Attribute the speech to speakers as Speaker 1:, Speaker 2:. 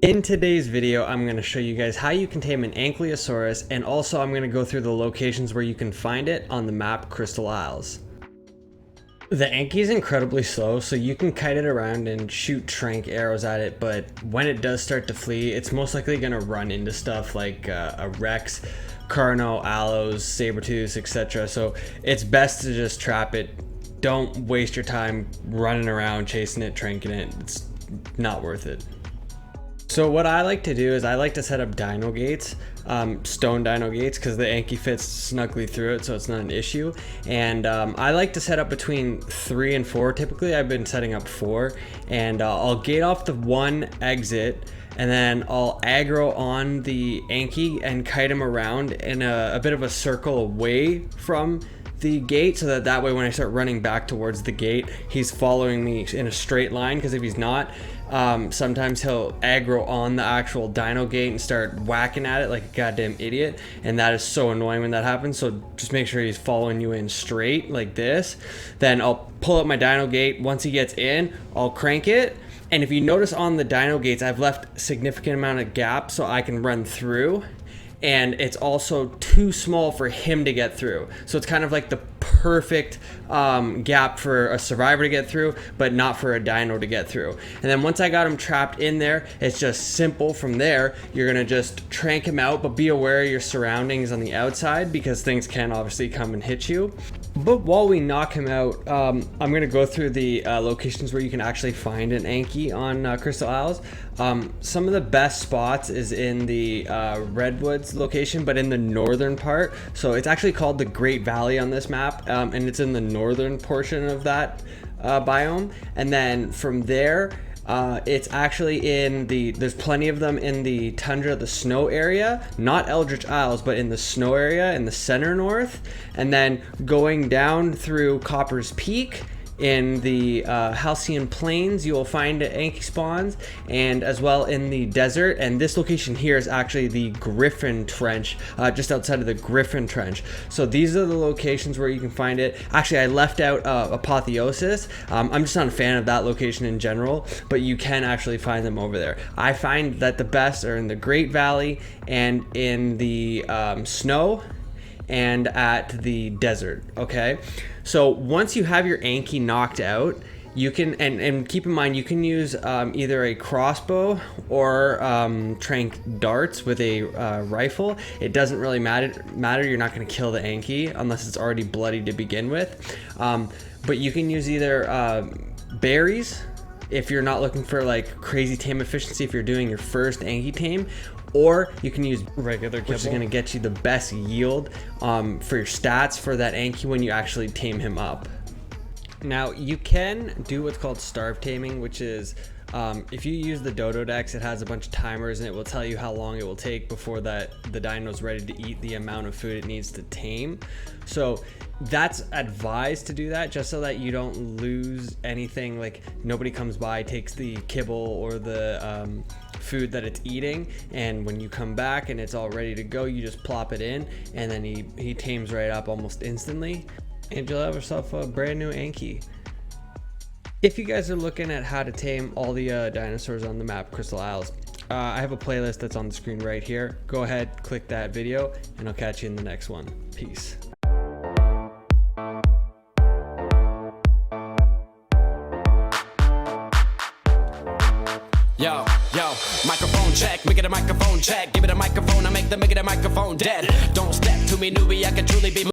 Speaker 1: In today's video, I'm going to show you guys how you can tame an Ankylosaurus, and also I'm going to go through the locations where you can find it on the map Crystal Isles. The Anky is incredibly slow, so you can kite it around and shoot trank arrows at it, but when it does start to flee, it's most likely going to run into stuff like a Rex, Carno, Allos, Sabertooth, etc. So it's best to just trap it. Don't waste your time running around chasing it, tranking it. It's not worth it. So what I like to do is I like to set up dino gates, stone dino gates, because the Anky fits snugly through it, so it's not an issue. And I like to set up between 3 and 4. Typically I've been setting up 4, and I'll gate off the one exit, and then I'll aggro on the Anky and kite him around in a bit of a circle away from the gate, so that way when I start running back towards the gate, he's following me in a straight line, because if he's not, sometimes he'll aggro on the actual dino gate and start whacking at it like a goddamn idiot, and that is so annoying when that happens. So just make sure he's following you in straight like this. Then I'll pull up my dino gate. Once he gets in, I'll crank it, and if you notice on the dino gates, I've left significant amount of gap so I can run through, and it's also too small for him to get through. So it's kind of like the perfect gap for a survivor to get through, but not for a dino to get through. And then once I got him trapped in there, it's just simple from there. You're gonna just trank him out, but be aware of your surroundings on the outside, because things can obviously come and hit you. But while we knock him out, I'm gonna go through the locations where you can actually find an Anky on Crystal Isles. Some of the best spots is in the Redwoods location, but in the northern part. So it's actually called the Great Valley on this map, and it's in the northern portion of that biome. And then from there, it's actually in there's plenty of them in the tundra, the snow area, not Eldritch Isles, but in the snow area in the center north. And then going down through Copper's Peak in the Halcyon Plains, you will find Anky spawns, and as well in the desert. And this location here is actually the Griffin Trench, just outside of the Griffin Trench. So these are the locations where you can find it. Actually, I left out Apotheosis. I'm just not a fan of that location in general, but you can actually find them over there. I find that the best are in the Great Valley and in the snow and at the desert. Okay, so once you have your Anky knocked out, you can, and keep in mind, you can use either a crossbow or trank darts with a rifle. It doesn't really matter. You're not going to kill the Anky unless it's already bloody to begin with. But you can use either berries if you're not looking for like crazy tame efficiency, if you're doing your first Anky tame, or you can use regular kibble, which is going to get you the best yield for your stats for that Anky when you actually tame him up. Now you can do what's called starve taming, which is if you use the Dodo Dex, it has a bunch of timers and it will tell you how long it will take before the dino's ready to eat the amount of food it needs to tame. So that's advised to do that, just so that you don't lose anything, like nobody comes by, takes the kibble or the food that it's eating, and when you come back and it's all ready to go, you just plop it in, and then he tames right up almost instantly, and you'll have yourself a brand new Anky. If you guys are looking at how to tame all the dinosaurs on the map Crystal Isles, I have a playlist that's on the screen right here. Go ahead, click that video, and I'll catch you in the next one. Peace.
Speaker 2: Yo, microphone check, we get a microphone check. Give it a microphone, I make the microphone dead. Don't step to me, newbie, I can truly be